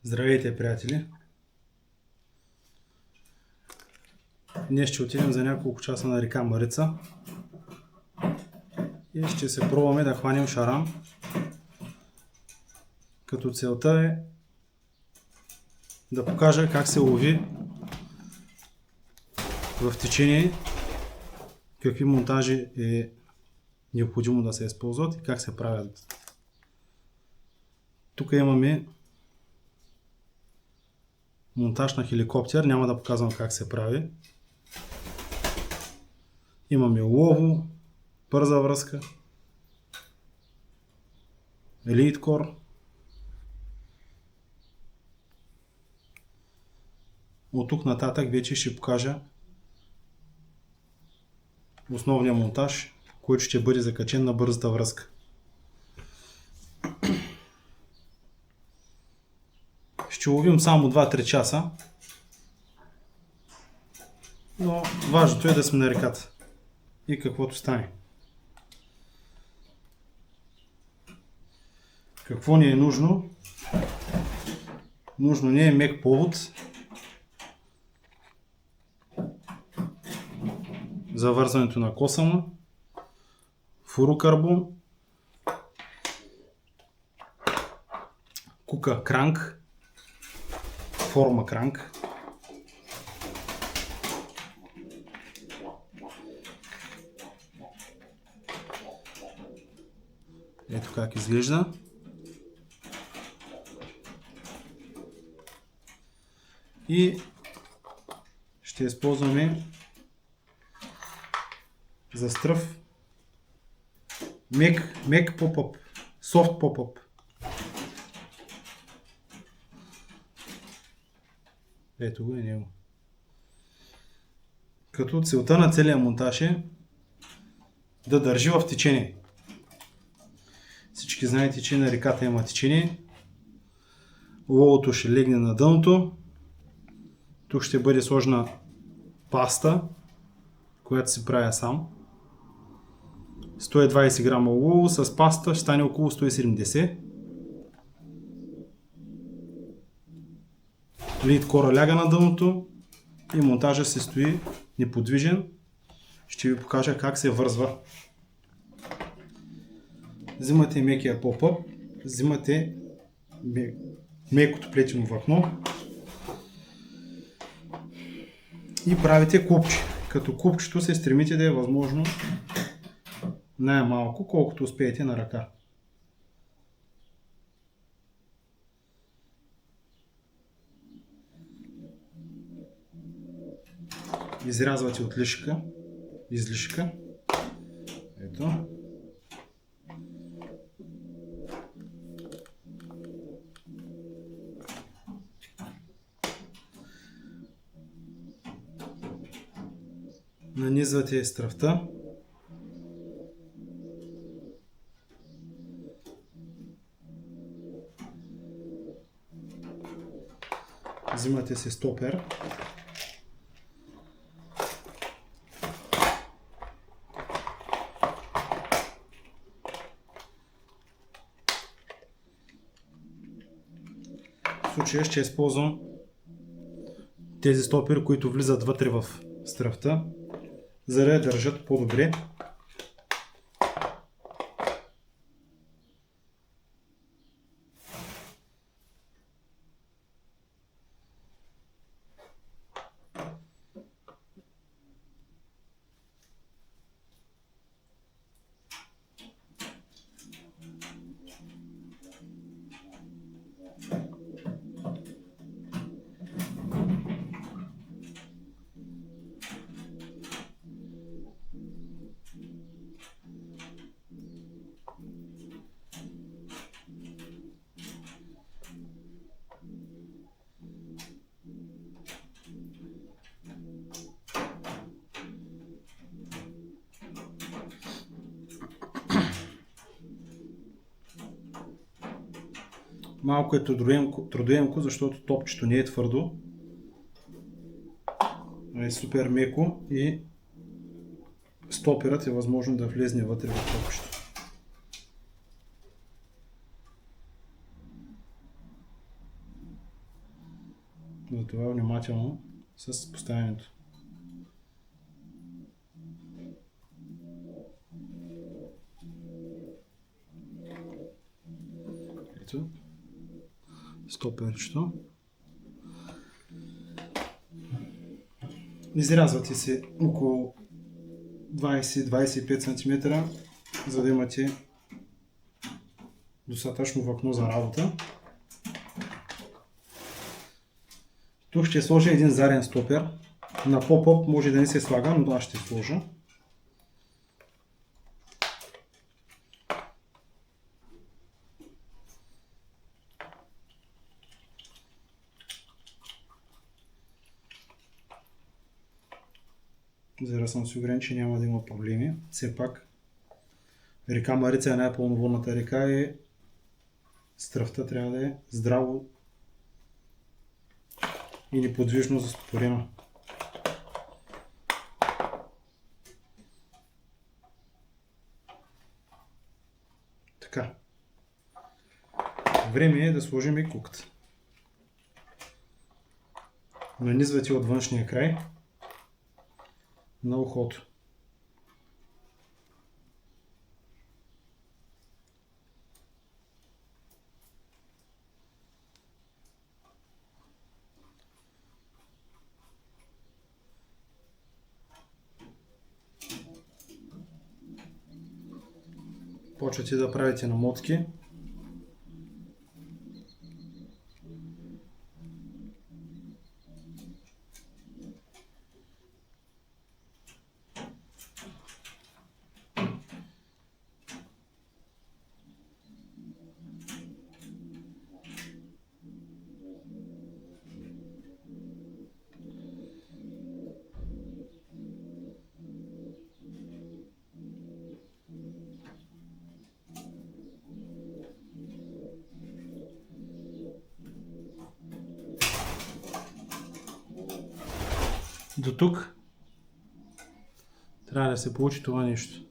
Здравейте, приятели! Днес ще отидем за няколко часа на река Марица и ще се пробваме да хванем шаран. Като целта е да покажа как се лови в течение, какви монтажи е необходимо да се използват и как се правят. Тук имаме монтаж на хеликоптер, няма да показвам как се прави. Имаме лово, бърза връзка, елиткор. От тук нататък вече ще покажа основния монтаж, който ще бъде закачен на бързата връзка. Ще ловим само 2-3 часа, но важното е да сме на реката и каквото стане. Какво ни е нужно? Нужно ни е мек повод за вързването на косама, фурокарбон, кука кранк, форма кранк, ето как изглежда. И ще използваме за стръв мек поп-ъп, софт поп-ъп. Ето го е него. Като целта на целия монтаж е да държи в течение. Всички знаете, че на реката има течение. Ловото ще легне на дъното. Тук ще бъде сложена паста, която се правя сам. 120 грама лово с паста ще стане около 170. Литкора ляга на дъното и монтажа се стои неподвижен. Ще ви покажа как се вързва. Взимате мекия поп-ъп, взимате мекото плетено влакно и правите купче. Като купчето се стремите да е възможно най-малко, колкото успеете на ръка. Изрязвате от излишка. Ето. Нанизвате стръвта. Взимате си стопер. В случая ще използвам тези стопери, които влизат вътре в стръвта, за да я държат по-добре. Малко е трудоемко, защото топчето не е твърдо. Е супер меко и стоперът е възможно да влезне вътре в топчето. Затова внимателно с поставянето. Ето. Стоперчето. Изрязвате се около 20-25 см, за да имате достатъчно влакно за работа. Тук ще сложа един заден стопер. На поп-оп може да не се слага, но аз ще сложа. За да съм сигурен, че няма да има проблеми. Все пак река Марица е най-пълноводната река и стръвта трябва да е здраво и неподвижно застопорена. Така. Време е да сложим и кукт. Нанизвате от външния край на ухото. Почвате да правите намотки. До тук трябва да се получи това нещо.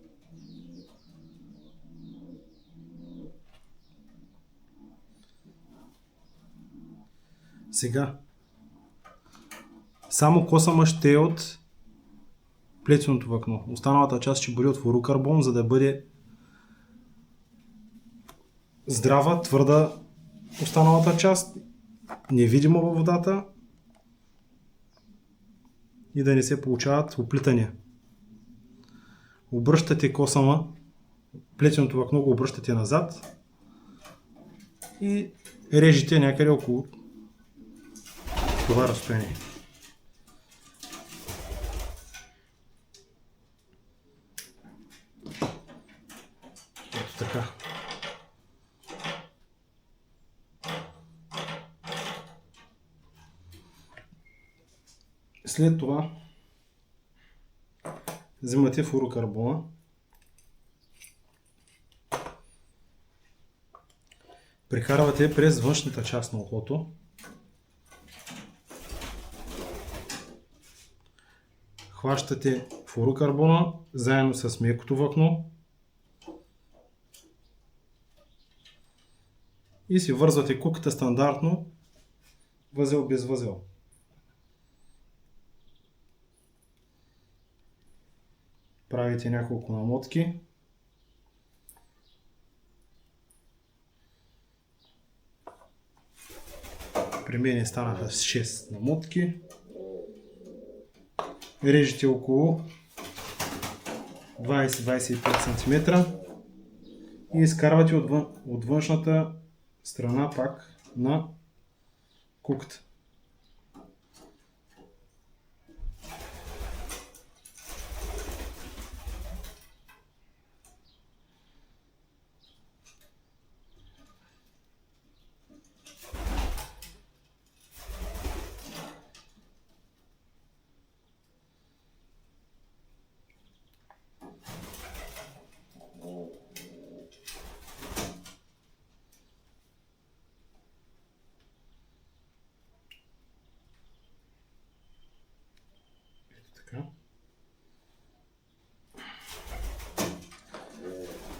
Сега само косама ще е от плетеното влакно. Останалата част ще бъде от флуорокарбон, за да бъде здрава, твърда останалата част, невидима във водата и да не се получават оплитания. Обръщате косама, плетеното влакно го обръщате назад и режете някъде около това разстояние. Ето така. След това взимате флуорокарбона, прекарвате през външната част на ухото, хващате флуорокарбона заедно с мекото влакно и си вързвате куката стандартно, възел без възел. Правите няколко намотки. При мен станаха 6 намотки. Режете около 20-25 см и изкарвате от външната страна пак на куката.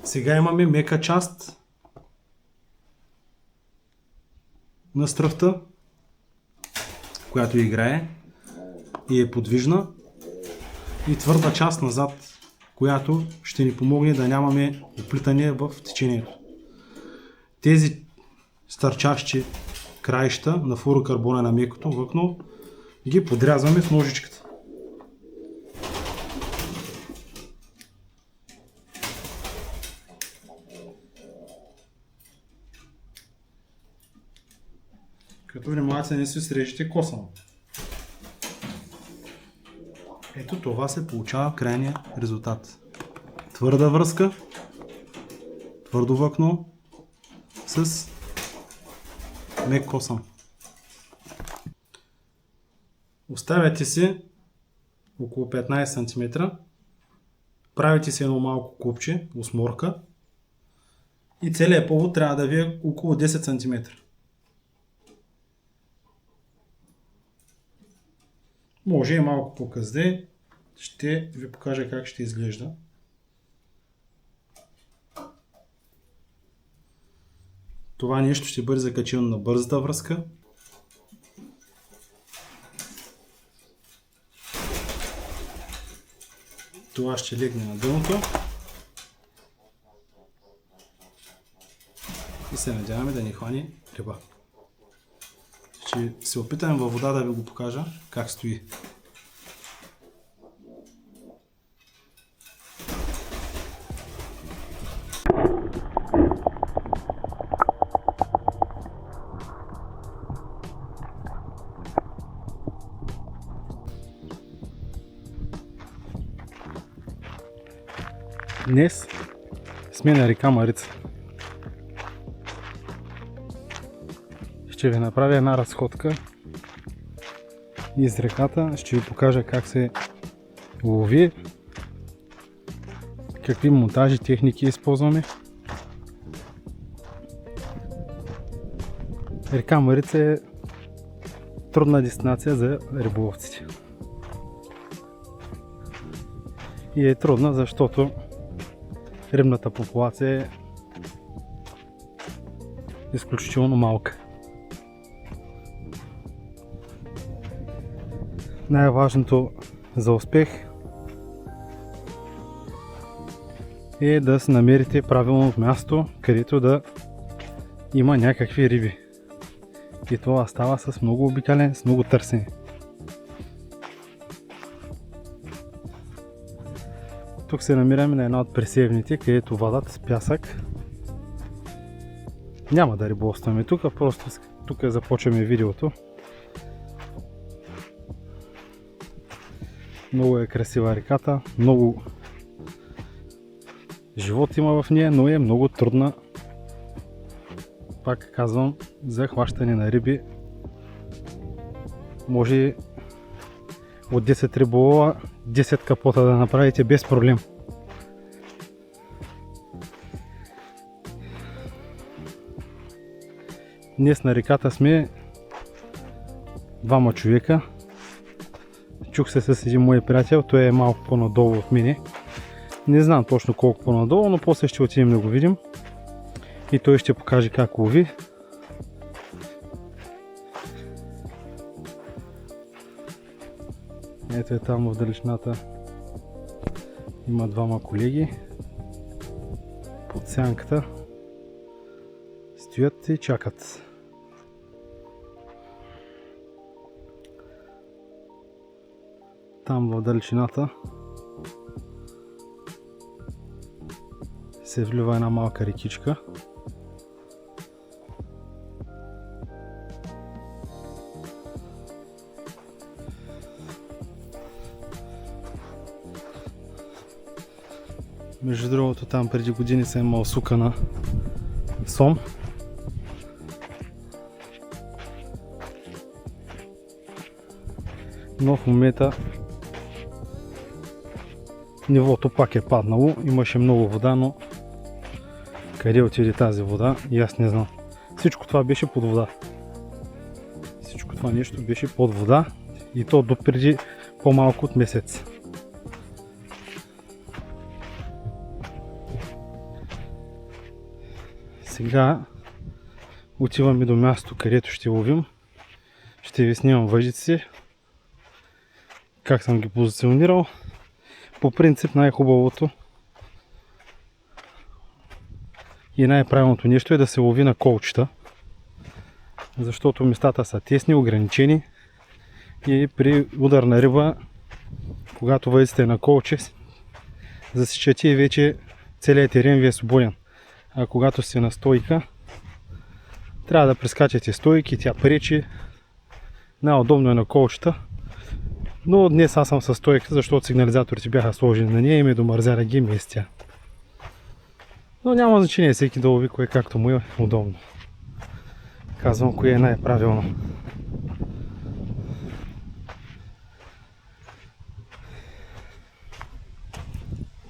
Сега имаме мека част на стръвта. която играе и е подвижна, и твърда част назад, която ще ни помогне да нямаме оплитане в течението. Тези стърчащи краища на флуорокарбона на мекото въкно ги подрязваме с ножичката. Като внимавате да не си срежете косъм. Ето това се получава крайния резултат. Твърда връзка, твърдо въкно с мек косъм. Оставяте си около 15 см, правите си едно малко купче, осморка, и целият повод трябва да ви е около 10 см. Може и малко по-късде, ще ви покажа как ще изглежда. Това нещо ще бъде закачено на бързата връзка. Това ще легне на дъното. И се надяваме да ни хване риба. Ще се опитам във вода да ви го покажа как стои. Днес сме на река Марица. Ще ви направя една разходка из реката, ще ви покажа как се лови, какви монтажи, техники използваме. Река Марица е трудна дестинация за риболовците. И е трудна, защото рибната популация е изключително малка. Най-важното за успех е да се намерите правилното място, където да има някакви риби. И това става с много обикаляне, с много търсене. Тук се намираме на една от пресевните, където вадат с пясък. Няма да риболстваме тук, просто тук започваме видеото. Много е красива реката, много живот има в нея, но е много трудна. Пак казвам, за хващане на риби може от 10 риболова 10 капота да направите без проблем. Днес на реката сме двама човека. Чух се с един мой приятел, той е малко по-надолу от мене. Не знам точно колко по-надолу, но после ще отидем да го видим. И той ще покаже как лови. Ето е там в далечината. Има двама колеги. Под сянката. Стоят и чакат. Там в далечината се влива една малка рекичка. Между другото, там преди години съм имал сука на сом. Но в момента нивото пак е паднало. Имаше много вода, но къде отиде тази вода и аз не знам. Всичко това беше под вода. Всичко това нещо беше под вода и то допреди по-малко от месец. Сега отиваме до място, където ще ловим. Ще ви снимам въжиците, как съм ги позиционирал. По принцип най-хубавото и най-правилното нещо е да се лови на колчета, защото местата са тесни, ограничени и при удар на риба, когато въжиците на колче, засичате и вече целият терен ви е свободен. А когато сте на стойка, трябва да прескачате стойки, тя пречи. Най-удобно е на колчета. Но днес аз съм със стойката, защото сигнализаторите бяха сложени на нея и ме домързя да ги местя. Но няма значение, всеки да лови кое както му е удобно. Казвам кое е най-правилно.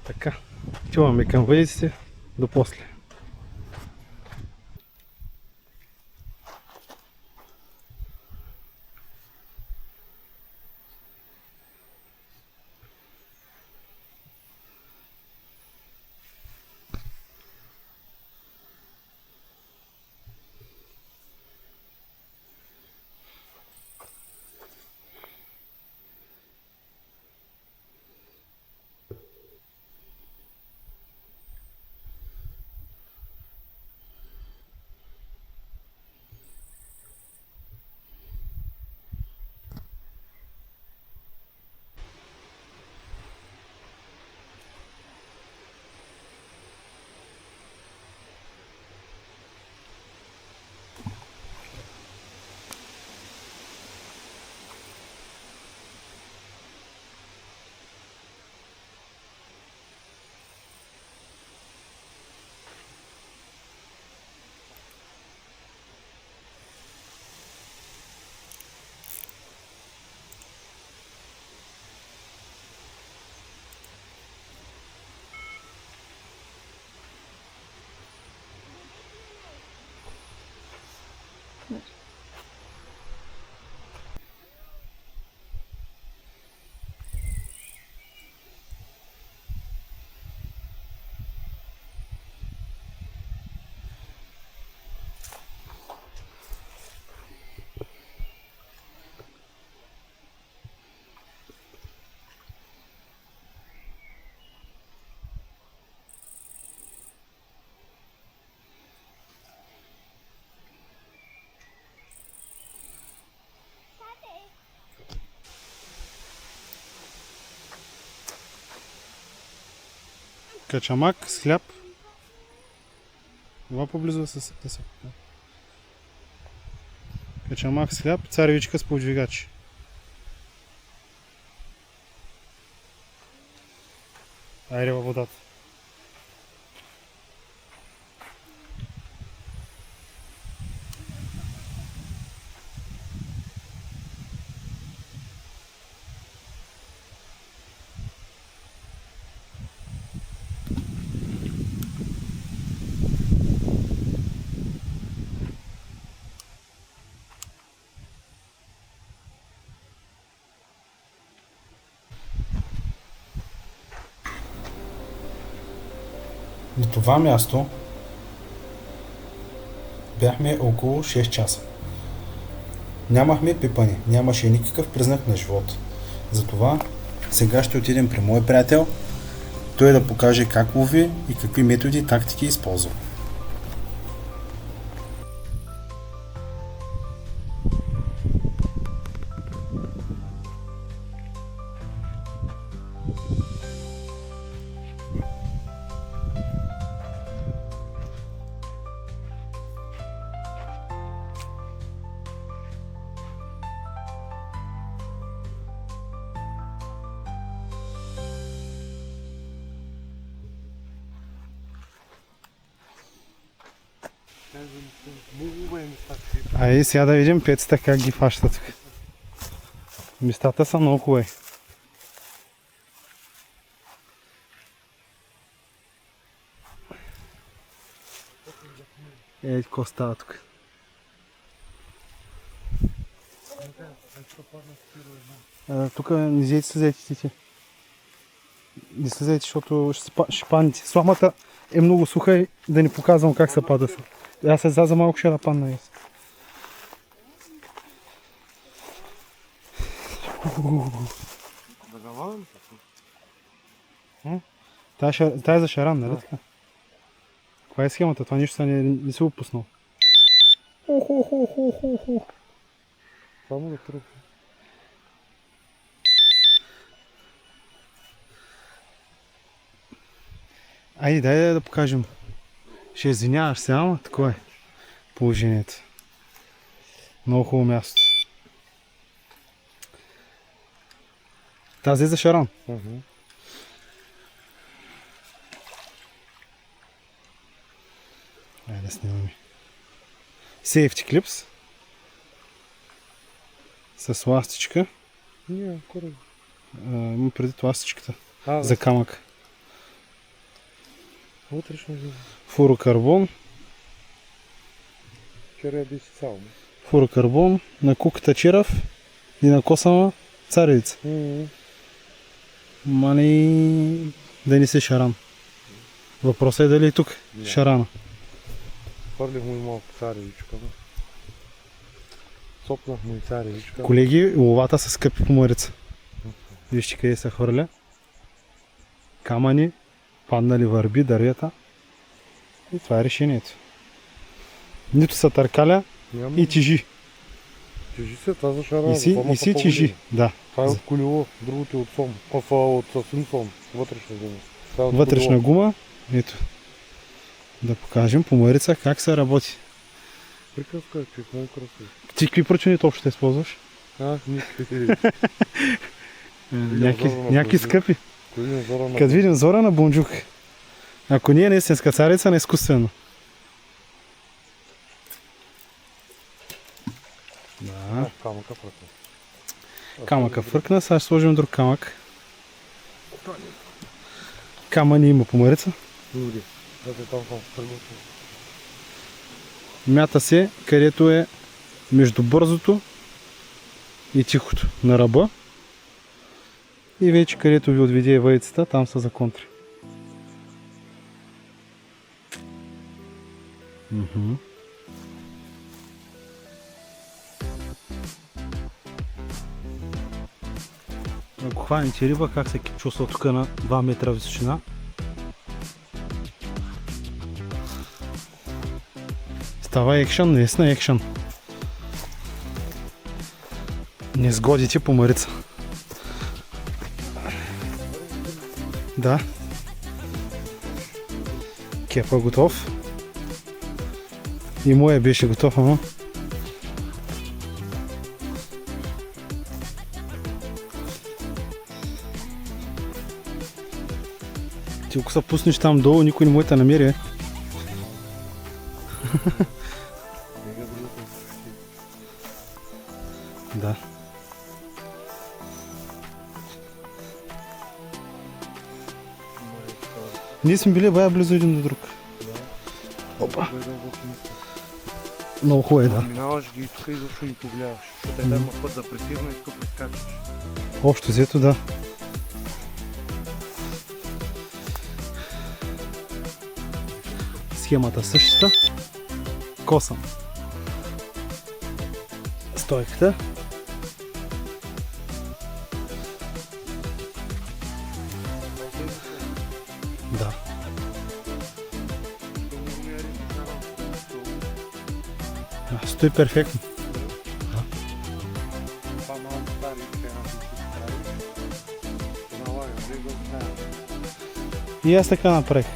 Така, отиваме към въжиците. До после. Качамак с хляб. Това поблизо да се. Качамак с хляб, царевичка с подвигач. Айде във водата. На това място бяхме около 6 часа. Нямахме пипане, нямаше никакъв признак на живот. Затова сега ще отидем при мой приятел, той да покаже как лови и какви методи и тактики използва. Айде сега да видим пецата как ги фащат тук. Местата са много хубави. Ей, какво става тук? Тук не излезете слезете. Не слезете, защото ще паднете. Сламата е много суха и да не показвам как се пада. Аз се за малко ще да падна. Да галавам? Тая е за шаран, нали така? Каква е схемата? Това нищо не си опуснал. Само да тръпи. Айде, дай да покажем. Ще извиняваш се, ама такова е положението. Много хубаво място. Тази е за шаран. Айде да снимаме. Safety clips. С ластичка. Не, кораб. Има преди ластичката. Да. За камък. Вътрешно зима. Фурокарбон. Вчера би си цяло. Фурокарбон. На куката черав и на косама царевица. Мани да не си шаран. Въпросът е дали и тук шарана. Хвърлих му и малко царевичка. Сопнах му и царевичка. Колеги, ловата са скъпи по Марица. Вижте къде се хвърля. Камъни, паднали върби, дървета. И това е решението. Нито са търкаля и тежи. Тежи се, това за шарана. И си тежи. Да. Това е от колело, другото е от сом. От съвсем сом. Вътрешна гума. Вътрешна гума. Ето. Да покажем по Марица как се работи. Приказка е, че е много красиво. Ти какви пръчуни общо ще използваш? Никакви. Някакви скъпи. Като Като видим зора на бунджук. Ако не е истинска царица, не е изкуствено. Да. Камъка фръкна. Камъка фръкна, сега ще сложим друг камък. Камъни има по Марица. Добре. Ето там тръгват. Мята се, където е между бързото и тихото на ръба. И вече където ви отведе въйцата, там са за контри. Ако хванете риба, как се чувства тук на 2 метра височина. Става екшън, наистина екшън. Не сгодите по Марица. Да. Кепа готов. И моя беше готов, ама. Ти ако се пуснеш там долу, никой не може да намери. Да. Ние сме били бая близо един до друг. Опа. Много хубаво е, да. Минаваш ги и тук изобщо ги погледаш. Защото е има път за пресивна и тук прескачаш. Общо взето, да. Схемата същата. Косъм. Стойката. Да. Стои перфектно. И аз така направих.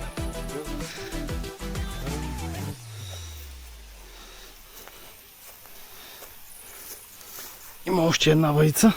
Има още една въйца.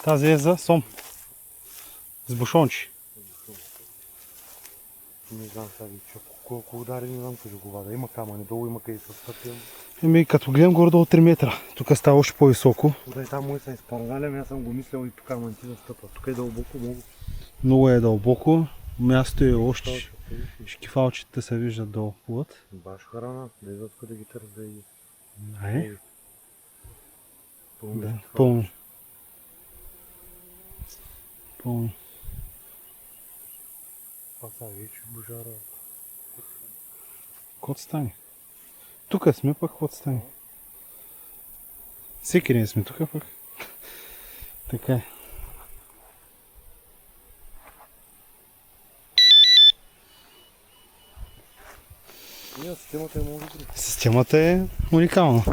Тази е за сом. С бушончи. Не знам сега ви ако удари, не знам къде го вада. Има камъни, долу има къде с стъпил. Еми, като гледам горе-долу 3 метра. Тук става още по-високо. Да, и там му се изпарвалям, аз съм го мислял и тук камънти да стъпа. Тук е дълбоко много. Много е дълбоко. Място е още. Шкифалчета се виждат долу. Вот. Баш храна, да идват тук да ги търс да и... Ай. Да, пълно. Пълно. Това са вече божара. Кот стане. Тук сме пък, кот стане. Всеки ден сме тук пък. Така е. Системата е много добра. Системата е уникална.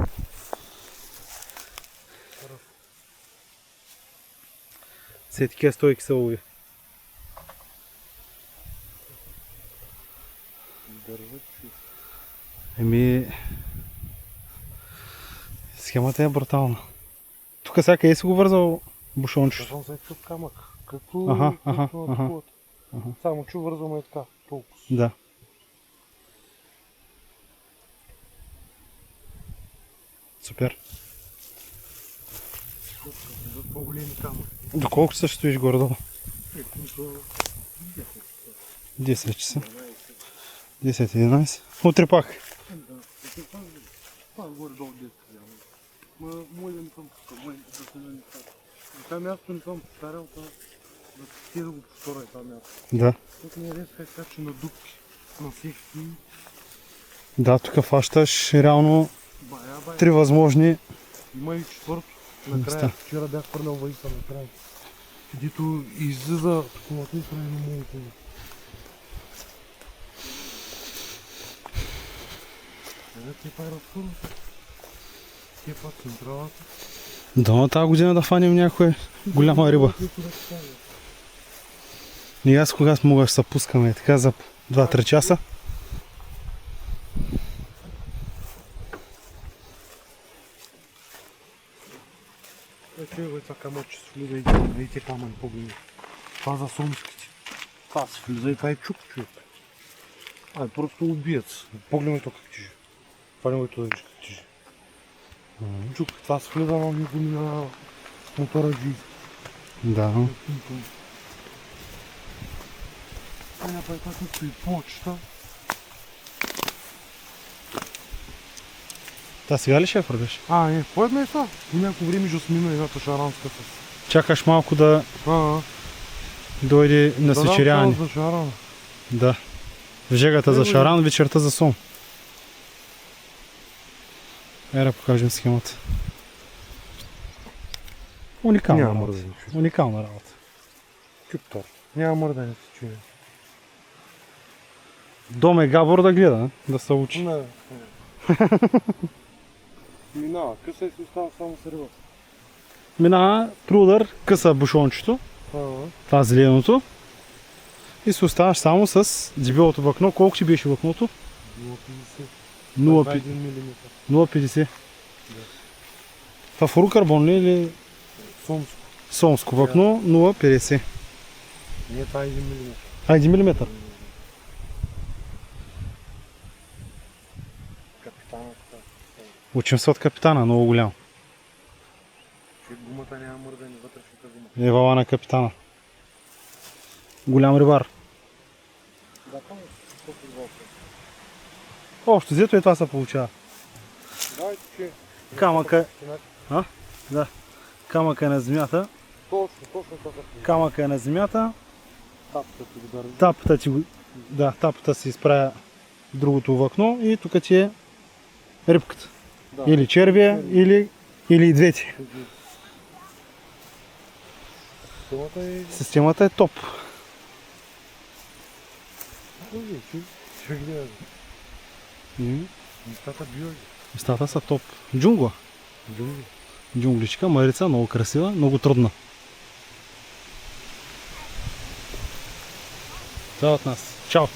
Все такива стойки са лови. Еми... Схемата е брутална. Тук сега къде си го вързал бушончето? Съм се чув камък. Като... Аха. Само чу вързваме така. Толкова. Да. Супер. За по-големи камък. Доколко се стоиш горе-долу? 10 часа. 10-11. Утре пак. Това горе-долу 10 няма. Мой да не съм пускал, мой да се не става. Това място не съм повтарял, да ти да го повторя това място. Да. Тук не е така, че на дупки, на сехти. Да, тук фащаш реално Бая. 3 възможни. Има и четвърто. Накрая, вчера бях хвърлял ваица накрая. Където излиза колата и прави на моите. Те пай разхвърля. Те пак централата. Да, тази година да фанем някоя голяма риба. И аз кога мога да се пускаме така за 2-3 часа. Това камъче с влиза и видите камъни по-големи. Това за сумските. Това се влиза и това е чук, човек. Това е просто убиец. Погледнай то как тежи. Това не го да виж как тежи. Чук, това се влиза на него на мотора джи. Да. Това направи това като и почта. Та сега ли ще я вървиш? Не, поедна е това. По някакво време ще смина едната шаранска с... Чакаш малко да дойде на свечеряване. Да, за шаран. Да. Жегата за шаран, вечерта за сон. Да покажем схемата. Уникална Няма работа. мърдане. Уникална работа. Чуптор. Няма мърдане се чуе. Дом е Габор да гледа, да се учи. Не. Минава, къса и си остава само с риба. Минава трудър, къса бушончето, това зеленото. И се оставаш само с дебелото въкно. Колко ти беше въкното? 0,50 мм. 0,50. Това флуорокарбон ли или Сомско. сомско въкно? 0,50. Не, това е 1 мм. 1 мм. Капитана. Учим се от капитана, много голям. Гумата няма мърдане, вътрешната гума. Евала на капитана. Голям рибар. Да, там е. Общо взето и това се получава. Да, че... Камъка. Да. Камъка е на земята. Точно това са. Камъка е на земята. Тапата ти го държи. Тапата ти го... Да, тапата се изправя другото въкно и тук ти е рибката. Да. Или червия, или и двете. Системата е топ. Ще гледа. Местата био. Местата са топ. Джунгла. Джунгличка, Марица, много красива, много трудна. Това от нас. Чао!